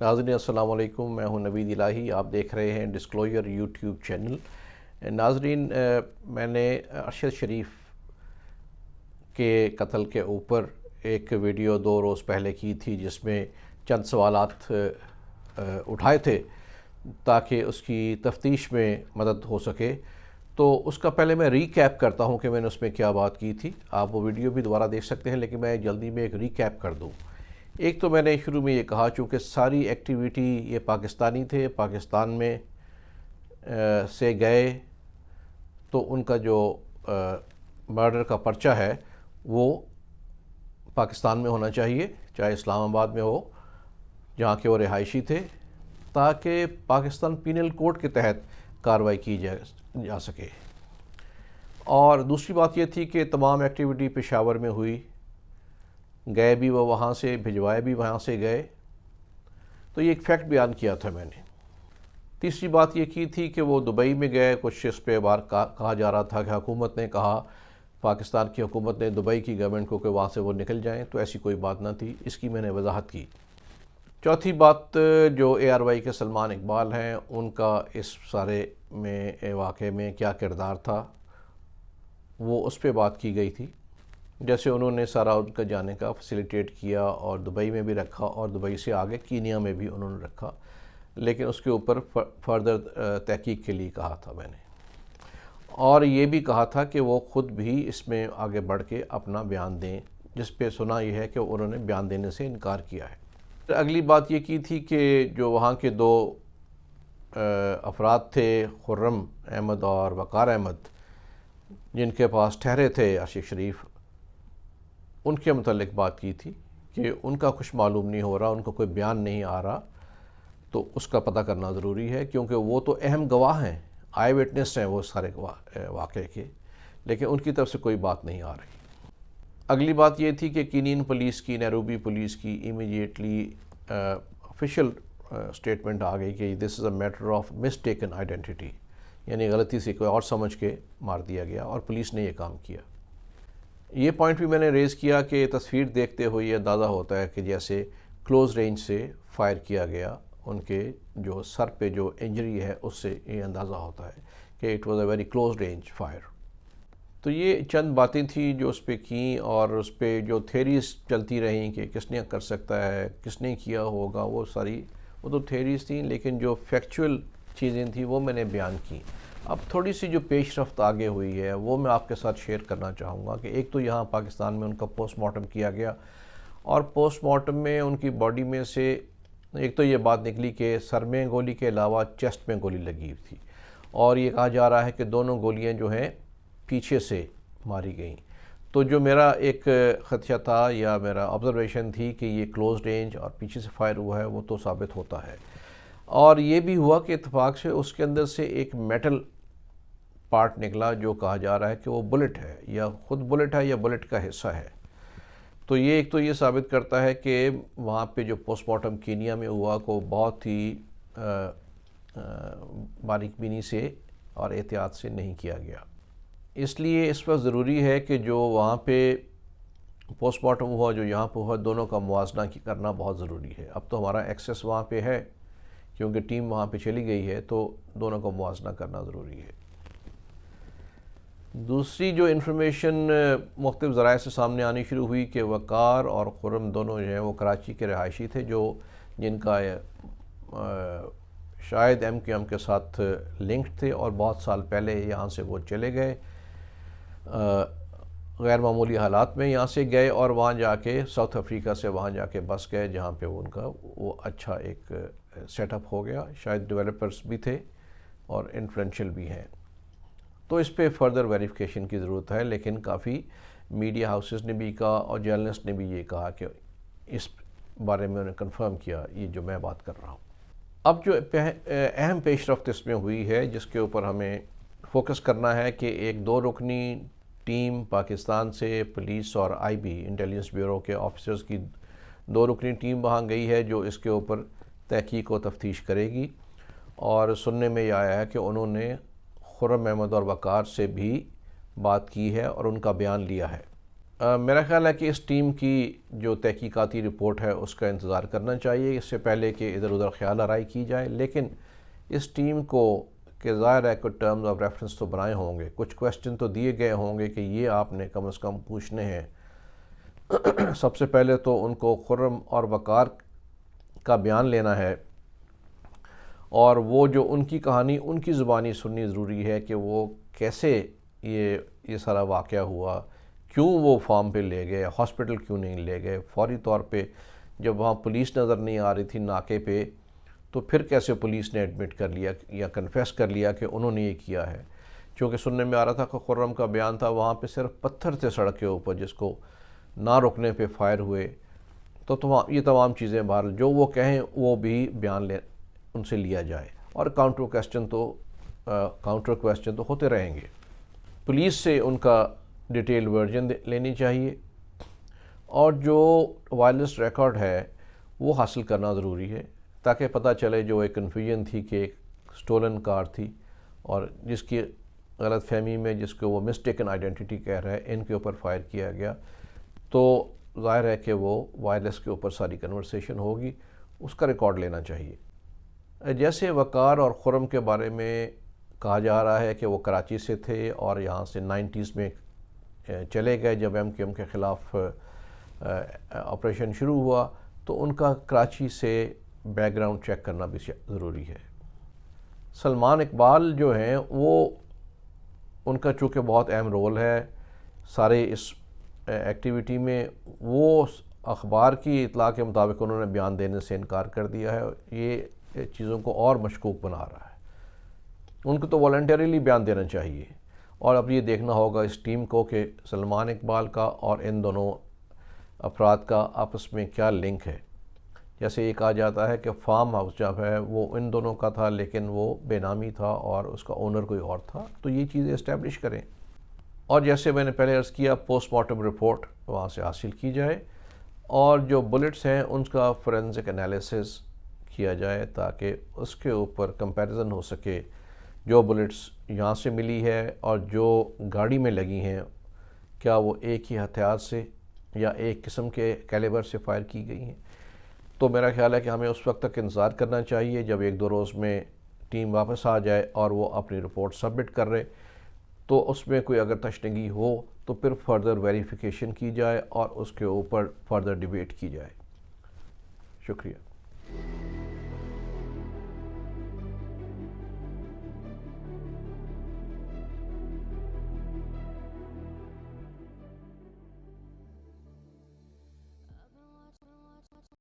ناظرین السلام علیکم، میں ہوں نوید الہی، آپ دیکھ رہے ہیں ڈسکلوجر یوٹیوب چینل۔ ناظرین، میں نے ارشد شریف کے قتل کے اوپر ایک ویڈیو 2 روز پہلے کی تھی جس میں چند سوالات اٹھائے تھے تاکہ اس کی تفتیش میں مدد ہو سکے۔ تو اس کا پہلے میں ریکیپ کرتا ہوں کہ میں نے اس میں کیا بات کی تھی۔ آپ وہ ویڈیو بھی دوبارہ دیکھ سکتے ہیں، لیکن میں جلدی میں ایک ریکیپ کر دوں۔ ایک تو میں نے شروع میں یہ کہا، چونکہ ساری ایکٹیویٹی یہ پاکستانی تھے، پاکستان میں سے گئے، تو ان کا جو مرڈر کا پرچہ ہے وہ پاکستان میں ہونا چاہیے، چاہے اسلام آباد میں ہو جہاں کے وہ رہائشی تھے، تاکہ پاکستان پینل کوڈ کے تحت کارروائی کی جا سکے۔ اور دوسری بات یہ تھی کہ تمام ایکٹیویٹی پشاور میں ہوئی، گئے بھی وہ وہاں سے، بھجوائے بھی وہاں سے گئے، تو یہ ایک فیکٹ بیان کیا تھا میں نے۔ تیسری بات یہ کی تھی کہ وہ دبئی میں گئے، کچھ اس پہ بار کہا جا رہا تھا کہ حکومت نے کہا، پاکستان کی حکومت نے دبئی کی گورنمنٹ کو کہ وہاں سے وہ نکل جائیں، تو ایسی کوئی بات نہ تھی، اس کی میں نے وضاحت کی۔ چوتھی بات، جو اے آر وائی کے سلمان اقبال ہیں، ان کا اس سارے میں واقعے میں کیا کردار تھا، وہ اس پہ بات کی گئی تھی۔ جیسے انہوں نے سارا ان کا جانے کا فیسیلیٹیٹ کیا اور دبئی میں بھی رکھا، اور دبئی سے آگے کینیا میں بھی انہوں نے رکھا، لیکن اس کے اوپر فردر تحقیق کے لیے کہا تھا میں نے۔ اور یہ بھی کہا تھا کہ وہ خود بھی اس میں آگے بڑھ کے اپنا بیان دیں، جس پہ سنا یہ ہے کہ انہوں نے بیان دینے سے انکار کیا ہے۔ اگلی بات یہ کی تھی کہ جو وہاں کے 2 افراد تھے، خرم احمد اور وقار احمد، جن کے پاس ٹھہرے تھے ارشد شریف، ان کے متعلق بات کی تھی کہ ان کا کچھ معلوم نہیں ہو رہا، ان کا کوئی بیان نہیں آ رہا، تو اس کا پتہ کرنا ضروری ہے، کیونکہ وہ تو اہم گواہ ہیں، آئی وٹنس ہیں وہ سارے واقعے کے، لیکن ان کی طرف سے کوئی بات نہیں آ رہی۔ اگلی بات یہ تھی کہ کینین پولیس کی، نیروبی پولیس کی امیڈیٹلی آفیشیل اسٹیٹمنٹ آ گئی کہ this is a matter of mistaken identity, یعنی غلطی سے کوئی اور سمجھ کے مار دیا گیا اور پولیس نے یہ کام کیا۔ یہ پوائنٹ بھی میں نے ریز کیا کہ تصویر دیکھتے ہوئے یہ اندازہ ہوتا ہے کہ جیسے کلوز رینج سے فائر کیا گیا، ان کے جو سر پہ جو انجری ہے اس سے یہ اندازہ ہوتا ہے کہ it was a very close range fire. تو یہ چند باتیں تھیں جو اس پہ کیں، اور اس پہ جو تھیریز چلتی رہیں کہ کس نے کر سکتا ہے، کس نے کیا ہوگا، وہ تو تھیریز تھیں، لیکن جو فیکچول چیزیں تھیں وہ میں نے بیان کی۔ اب تھوڑی سی جو پیش رفت آگے ہوئی ہے وہ میں آپ کے ساتھ شیئر کرنا چاہوں گا کہ ایک تو یہاں پاکستان میں ان کا پوسٹ مارٹم کیا گیا، اور پوسٹ مارٹم میں ان کی باڈی میں سے ایک تو یہ بات نکلی کہ سر میں گولی کے علاوہ چیسٹ میں گولی لگی تھی، اور یہ کہا جا رہا ہے کہ دونوں گولیاں جو ہیں پیچھے سے ماری گئیں۔ تو جو میرا ایک خدشہ تھا یا میرا آبزرویشن تھی کہ یہ کلوز رینج اور پیچھے سے فائر ہوا ہے، وہ تو ثابت ہوتا ہے۔ اور یہ بھی ہوا کہ اتفاق سے اس کے اندر سے ایک میٹل پارٹ نکلا جو کہا جا رہا ہے کہ وہ بلٹ ہے، یا خود بلٹ ہے یا بلٹ کا حصہ ہے۔ تو یہ ایک تو یہ ثابت کرتا ہے کہ وہاں پہ جو پوسٹ مارٹم کینیا میں ہوا کو بہت ہی باریک بینی سے اور احتیاط سے نہیں کیا گیا۔ اس لیے اس وقت ضروری ہے کہ جو وہاں پہ پوسٹ مارٹم ہوا، جو یہاں پہ ہوا، دونوں کا موازنہ کرنا بہت ضروری ہے۔ اب تو ہمارا ایکسیس وہاں پہ ہے کیونکہ ٹیم وہاں پہ چلی گئی ہے، تو دونوں کا موازنہ کرنا ضروری ہے۔ دوسری جو انفارمیشن مختلف ذرائع سے سامنے آنی شروع ہوئی کہ وقار اور خرم دونوں جو ہیں وہ کراچی کے رہائشی تھے، جن کا شاید ایم کیو ایم کے ساتھ لنکڈ تھے، اور بہت سال پہلے یہاں سے وہ چلے گئے، غیر معمولی حالات میں یہاں سے گئے، اور وہاں جا کے ساؤتھ افریقہ سے وہاں جا کے بس گئے، جہاں پہ ان کا وہ اچھا ایک سیٹ اپ ہو گیا، شاید ڈیولپرز بھی تھے اور انفلوئنشل بھی ہیں۔ تو اس پہ فردر ویریفیکیشن کی ضرورت ہے، لیکن کافی میڈیا ہاؤسز نے بھی کہا اور جرنلسٹ نے بھی یہ کہا کہ اس بارے میں انہیں کنفرم کیا یہ جو میں بات کر رہا ہوں۔ اب جو اہم پیش رفت اس میں ہوئی ہے جس کے اوپر ہمیں فوکس کرنا ہے کہ ایک 2 رکنی ٹیم پاکستان سے، پولیس اور آئی بی انٹیلیجنس بیورو کے آفیسرز کی 2 رکنی ٹیم وہاں گئی ہے جو اس کے اوپر تحقیق و تفتیش کرے گی، اور سننے میں یہ آیا ہے کہ انہوں نے خرم احمد اور وقار سے بھی بات کی ہے اور ان کا بیان لیا ہے۔ میرا خیال ہے کہ اس ٹیم کی جو تحقیقاتی رپورٹ ہے اس کا انتظار کرنا چاہیے اس سے پہلے کہ ادھر ادھر خیال آرائی کی جائے، لیکن اس ٹیم کو کہ ظاہر ہے کوئی ٹرمز آف ریفرنس تو بنائے ہوں گے، کچھ کویسچن تو دیے گئے ہوں گے کہ یہ آپ نے کم از کم پوچھنے ہیں۔ سب سے پہلے تو ان کو خرم اور وقار کا بیان لینا ہے، اور وہ جو ان کی کہانی ان کی زبانی سننی ضروری ہے کہ وہ کیسے یہ سارا واقعہ ہوا، کیوں وہ فارم پہ لے گئے، ہاسپٹل کیوں نہیں لے گئے فوری طور پہ، جب وہاں پولیس نظر نہیں آ رہی تھی ناکے پہ، تو پھر کیسے پولیس نے ایڈمٹ کر لیا یا کنفیس کر لیا کہ انہوں نے یہ کیا ہے۔ چونکہ سننے میں آ رہا تھا کہ خرم کا بیان تھا وہاں پہ صرف پتھر تھے سڑک کے اوپر جس کو نہ رکنے پہ فائر ہوئے، تو یہ تمام چیزیں بہرحال جو وہ کہیں وہ بھی بیان ان سے لیا جائے، اور کاؤنٹر کویسچن تو ہوتے رہیں گے۔ پولیس سے ان کا ڈیٹیل ورژن لینی چاہیے، اور جو وائرلیس ریکارڈ ہے وہ حاصل کرنا ضروری ہے تاکہ پتہ چلے جو ایک کنفیوژن تھی کہ ایک سٹولن کار تھی اور جس کی غلط فہمی میں جس کو وہ مسٹیکن آئیڈینٹی کہہ رہا ہے ان کے اوپر فائر کیا گیا، تو ظاہر ہے کہ وہ وائرلیس کے اوپر ساری کنورسیشن ہوگی، اس کا ریکارڈ لینا چاہیے۔ جیسے وقار اور خرم کے بارے میں کہا جا رہا ہے کہ وہ کراچی سے تھے اور یہاں سے 90s میں چلے گئے جب MKM کے خلاف آپریشن شروع ہوا، تو ان کا کراچی سے بیک گراؤنڈ چیک کرنا بھی ضروری ہے۔ سلمان اقبال جو ہیں وہ ان کا چونکہ بہت اہم رول ہے سارے اس ایکٹیویٹی میں، وہ اخبار کی اطلاع کے مطابق انہوں نے بیان دینے سے انکار کر دیا ہے، یہ چیزوں کو اور مشکوک بنا رہا ہے۔ ان کو تو والنٹریلی بیان دینا چاہیے، اور اب یہ دیکھنا ہوگا اس ٹیم کو کہ سلمان اقبال کا اور ان دونوں افراد کا آپس میں کیا لنک ہے۔ جیسے یہ کہا جاتا ہے کہ فارم ہاؤس جب ہے وہ ان دونوں کا تھا لیکن وہ بے نامی تھا اور اس کا اونر کوئی اور تھا، تو یہ چیزیں اسٹیبلش کریں، اور جیسے میں نے پہلے عرض کیا پوسٹ مارٹم رپورٹ وہاں سے حاصل کی جائے، اور جو بلٹس ہیں ان کا فورینزک انالیسس کیا جائے تاکہ اس کے اوپر کمپیریزن ہو سکے، جو بلٹس یہاں سے ملی ہے اور جو گاڑی میں لگی ہیں کیا وہ ایک ہی ہتھیار سے یا ایک قسم کے کیلیبر سے فائر کی گئی ہیں۔ تو میرا خیال ہے کہ ہمیں اس وقت تک انتظار کرنا چاہیے جب 1-2 روز میں ٹیم واپس آ جائے اور وہ اپنی رپورٹ سبمٹ کر رہے، تو اس میں کوئی اگر تشنگی ہو تو پھر فردر ویریفیکیشن کی جائے اور اس کے اوپر فردر ڈیبیٹ کی جائے۔ شکریہ۔